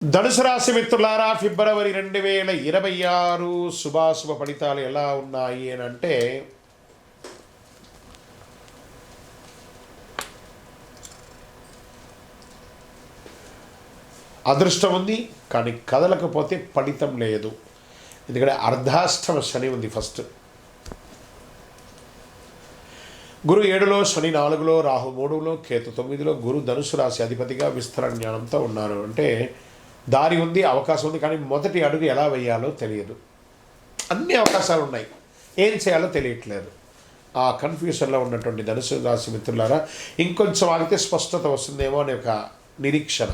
ధనుసు రాశి మిత్రులారా, ఫిబ్రవరి 2026 శుభాశుభ ఫలితాలు ఎలా ఉన్నాయి అని అంటే, అదృష్టం ఉంది కానీ కదలకపోతే ఫలితం లేదు. ఎందుకంటే అర్ధాష్టమ శని ఉంది. ఫస్ట్ గురు 7లో, శని 4లో, రాహు 3లో, కేతు 9లో. గురు ధనుసు రాశి అధిపతిగా విస్తరణ జ్ఞానంతో ఉన్నారు. అంటే దారి ఉంది, అవకాశం ఉంది, కానీ మొదటి అడుగు ఎలా వేయాలో తెలియదు. అన్ని అవకాశాలు ఉన్నాయి, ఏం చేయాలో తెలియట్లేదు. ఆ కన్ఫ్యూషన్లో ఉన్నటువంటి ధనుసు రాశి మిత్రులారా, ఇంకొంచెం ఆగితే స్పష్టత వస్తుందేమో అనే ఒక నిరీక్షణ.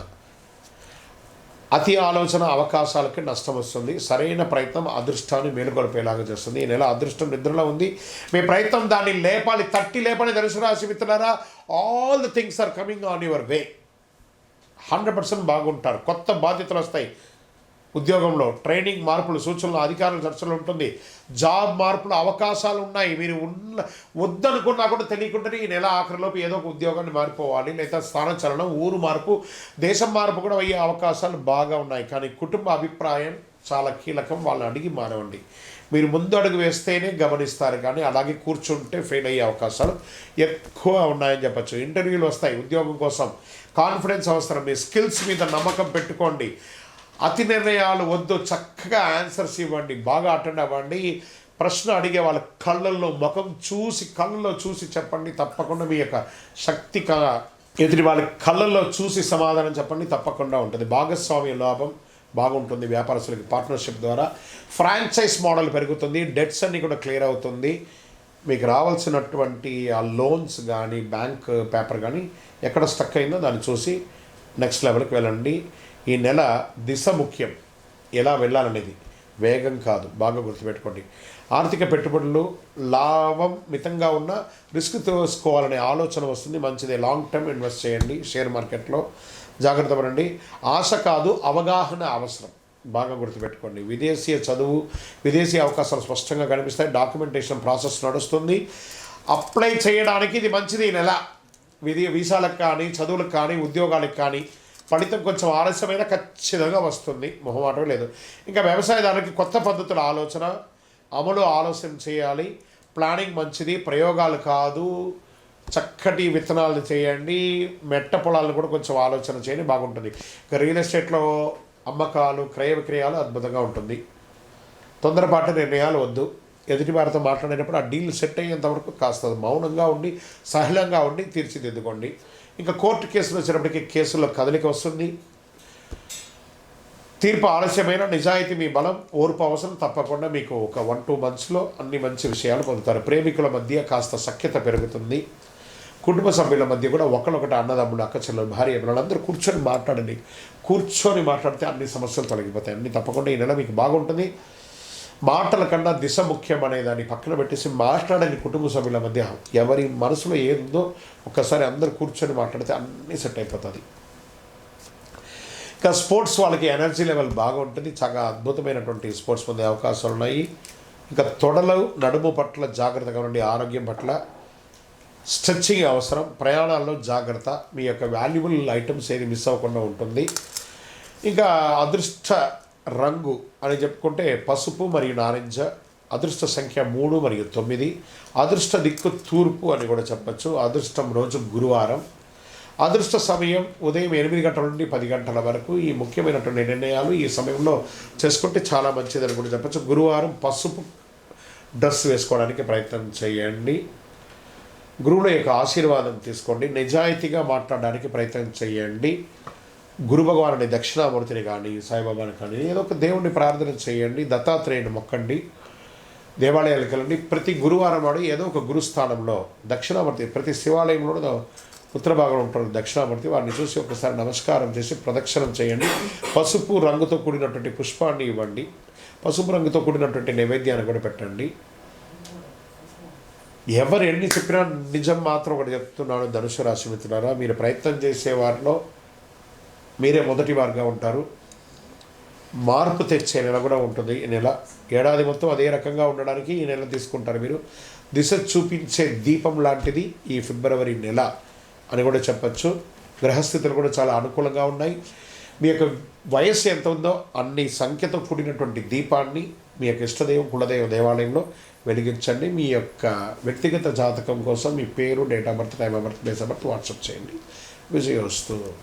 అతి ఆలోచన అవకాశాలకి నష్టం వస్తుంది. సరైన ప్రయత్నం అదృష్టాన్ని మేలుకొల్పేలాగా చేస్తుంది. ఈ నెల అదృష్టం నిద్రలో ఉంది. మీ ప్రయత్నం దాన్ని లేపాలి, తట్టి లేపాలి. ధనుసు రాశి మిత్రులారా, all the things are coming on your way. 100% బాగుంటారు. కొత్త బాధ్యతలు వస్తాయి. ఉద్యోగంలో ట్రైనింగ్, మార్పులు, సూచనలు, అధికారుల చర్చలు ఉంటుంది. జాబ్ మార్పులు అవకాశాలు ఉన్నాయి. మీరు వద్దనుకున్నా కూడా తెలియకుండానే ఈ నెల ఆఖరిలోపు ఏదో ఒక ఉద్యోగాన్ని మారిపోవాలి, లేదా స్థానచలనం, ఊరు మార్పు, దేశం మార్పు కూడా అయ్యే అవకాశాలు బాగా ఉన్నాయి. కానీ కుటుంబ అభిప్రాయం చాలా కీలకం. వాళ్ళని అడిగి మారవండి. మీరు ముందు అడుగు వేస్తేనే గమనిస్తారు, కానీ అలాగే కూర్చుంటే ఫెయిల్ అయ్యే అవకాశాలు ఎక్కువ ఉన్నాయని చెప్పచ్చు. ఇంటర్వ్యూలు వస్తాయి ఉద్యోగం కోసం. కాన్ఫిడెన్స్ అవసరం. మీ స్కిల్స్ మీద నమ్మకం పెట్టుకోండి. అతి నిర్ణయాలు వద్దు. చక్కగా ఆన్సర్స్ ఇవ్వండి. బాగా అటెండ్ అవ్వండి. ప్రశ్న అడిగే వాళ్ళ కళ్ళల్లో ముఖం చూసి, కళ్ళల్లో చూసి చెప్పండి. తప్పకుండా మీ యొక్క శక్తి ఎదుటి వాళ్ళ కళ్ళల్లో చూసి సమాధానం చెప్పండి. తప్పకుండా ఉంటుంది. భాగస్వామ్య లాభం బాగుంటుంది. వ్యాపారస్తులకి పార్ట్నర్షిప్ ద్వారా ఫ్రాంచైజ్ మోడల్ పెరుగుతుంది. డెట్స్ అన్నీ కూడా క్లియర్ అవుతుంది. మీకు రావాల్సినటువంటి ఆ లోన్స్ కానీ, బ్యాంక్ పేపర్ కానీ ఎక్కడ స్టక్ అయిందో దాన్ని చూసి నెక్స్ట్ లెవెల్కి వెళ్ళండి. ఈ నెల దిశ ముఖ్యం. ఎలా వెళ్ళాలనేది, వేగం కాదు. బాగా గుర్తుపెట్టుకోండి. ఆర్థిక పెట్టుబడులు లాభం మితంగా ఉన్న రిస్క్ తీసుకోవాలనే ఆలోచన వస్తుంది. మంచిదే. లాంగ్ టర్మ్ ఇన్వెస్ట్ చేయండి. షేర్ మార్కెట్లో జాగ్రత్త పడండి. ఆశ కాదు, అవగాహన అవసరం. బాగా గుర్తుపెట్టుకోండి. విదేశీయ చదువు, విదేశీ అవకాశాలు స్పష్టంగా కనిపిస్తాయి. డాక్యుమెంటేషన్ ప్రాసెస్ నడుస్తుంది. అప్లై చేయడానికి ఇది మంచిది. ఈ నెల వీసాలకు కానీ, చదువులకు కానీ, ఉద్యోగాలకు కానీ ఫలితం కొంచెం ఆలస్యమైన ఖచ్చితంగా వస్తుంది. మొహమాటం లేదు. ఇంకా వ్యవసాయదారులకి కొత్త పద్ధతుల ఆలోచన, అమలు ఆలోచన చేయాలి. ప్లానింగ్ మంచిది. ప్రయోగాలు కాదు, చక్కటి విత్తనాలను చేయండి. మెట్ట పొలాలను కూడా కొంచెం ఆలోచన చేయండి. బాగుంటుంది. ఇంకా రియల్ ఎస్టేట్లో అమ్మకాలు, క్రయ విక్రయాలు అద్భుతంగా ఉంటుంది. తొందరపాటు నిర్ణయాలు వద్దు. ఎదుటి వారితో మాట్లాడేటప్పుడు ఆ డీల్ సెట్ అయ్యేంత వరకు కాస్త మౌనంగా ఉండి, సహలంగా ఉండి తీర్చిదిద్దుకోండి. ఇంకా కోర్టు కేసులు వచ్చినప్పటికీ కేసుల్లో కదలిక వస్తుంది. తీర్పు ఆలస్యమైన నిజాయితీ మీ బలం, ఓర్పు అవసరం. తప్పకుండా మీకు ఒక 1-2 monthsలో అన్ని మంచి విషయాలు పొందుతారు. ప్రేమికుల మధ్య కాస్త సఖ్యత పెరుగుతుంది. కుటుంబ సభ్యుల మధ్య కూడా ఒకళ్ళొకటి, అన్నదమ్ముడు, అక్క చెల్లెలు, భార్య పిల్లలందరూ కూర్చొని మాట్లాడండి. కూర్చొని మాట్లాడితే అన్ని సమస్యలు తొలగిపోతాయి. అన్ని తప్పకుండా ఈ నెల మీకు బాగుంటుంది. మాటల కన్నా దిశ ముఖ్యం అనే దాన్ని పక్కన పెట్టేసి మాట్లాడని కుటుంబ సభ్యుల మధ్య ఎవరి మనసులో ఏదుందో ఒక్కసారి అందరూ కూర్చొని మాట్లాడితే అన్నీ సెట్ అయిపోతుంది. ఇంకా స్పోర్ట్స్ వాళ్ళకి ఎనర్జీ లెవెల్ బాగా ఉంటుంది. చాలా అద్భుతమైనటువంటి స్పోర్ట్స్ పొందే అవకాశాలు ఉన్నాయి. ఇంకా తొడలు, నడుము పట్ల జాగ్రత్తగా ఉండి, ఆరోగ్యం పట్ల స్ట్రెచ్చింగ్ అవసరం. ప్రయాణాల్లో జాగ్రత్త. మీ యొక్క వాల్యుబుల్ ఐటమ్స్ ఏది మిస్ అవ్వకుండా ఉంటుంది. ఇంకా అదృష్ట రంగు అని చెప్పుకుంటే పసుపు మరియు నారింజ. అదృష్ట సంఖ్య 3 మరియు 9. అదృష్ట దిక్కు తూర్పు అని కూడా చెప్పచ్చు. అదృష్టం రోజు గురువారం. అదృష్ట సమయం ఉదయం 8 గంటల నుండి 10 గంటల వరకు. ఈ ముఖ్యమైనటువంటి నిర్ణయాలు ఈ సమయంలో చేసుకుంటే చాలా మంచిదని కూడా చెప్పచ్చు. గురువారం పసుపు డ్రెస్ వేసుకోవడానికి ప్రయత్నం చేయండి. గురువుల యొక్క ఆశీర్వాదం తీసుకోండి. నిజాయితీగా మాట్లాడడానికి ప్రయత్నం చేయండి. గురు భగవానుని, దక్షిణామూర్తిని కానీ, సాయిబాబాని కానీ, ఏదో ఒక దేవుణ్ణి ప్రార్థన చేయండి. దత్తాత్రేయుని మొక్కండి. దేవాలయాలకు వెళ్ళండి. ప్రతి గురువారం నాడు ఏదో ఒక గురుస్థానంలో దక్షిణామూర్తి, ప్రతి శివాలయంలో ఉత్తర భాగంలో ఉంటారు దక్షిణామూర్తి. వారిని చూసి ఒకసారి నమస్కారం చేసి ప్రదక్షిణం చేయండి. పసుపు రంగుతో కూడినటువంటి పుష్పాన్ని ఇవ్వండి. పసుపు రంగుతో కూడినటువంటి నైవేద్యాన్ని కూడా పెట్టండి. ఎవరు ఎన్ని చెప్పినా నిజం మాత్రం ఒకటి చెప్తున్నాను ధనుసు రాశి మిత్రులారా, మీరు ప్రయత్నం చేసే వారిలో మీరే మొదటి వారుగా ఉంటారు. మార్పు తెచ్చే నెల కూడా ఉంటుంది ఈ నెల. ఏడాది మొత్తం అదే రకంగా ఉండడానికి ఈ నెల తీసుకుంటారు మీరు. దిశ చూపించే దీపం లాంటిది ఈ ఫిబ్రవరి నెల అని కూడా చెప్పచ్చు. గ్రహస్థితులు కూడా చాలా అనుకూలంగా ఉన్నాయి. మీ యొక్క వయస్సు ఎంత ఉందో అన్ని సంఖ్యతో కూడినటువంటి దీపాన్ని మీ యొక్క ఇష్టదైవం కులదైవ దేవాలయంలో వెలిగించండి. మీ యొక్క వ్యక్తిగత జాతకం కోసం మీ పేరు, date of birth, time of birth, place of birth WhatsApp చేయండి. విజయోస్తు.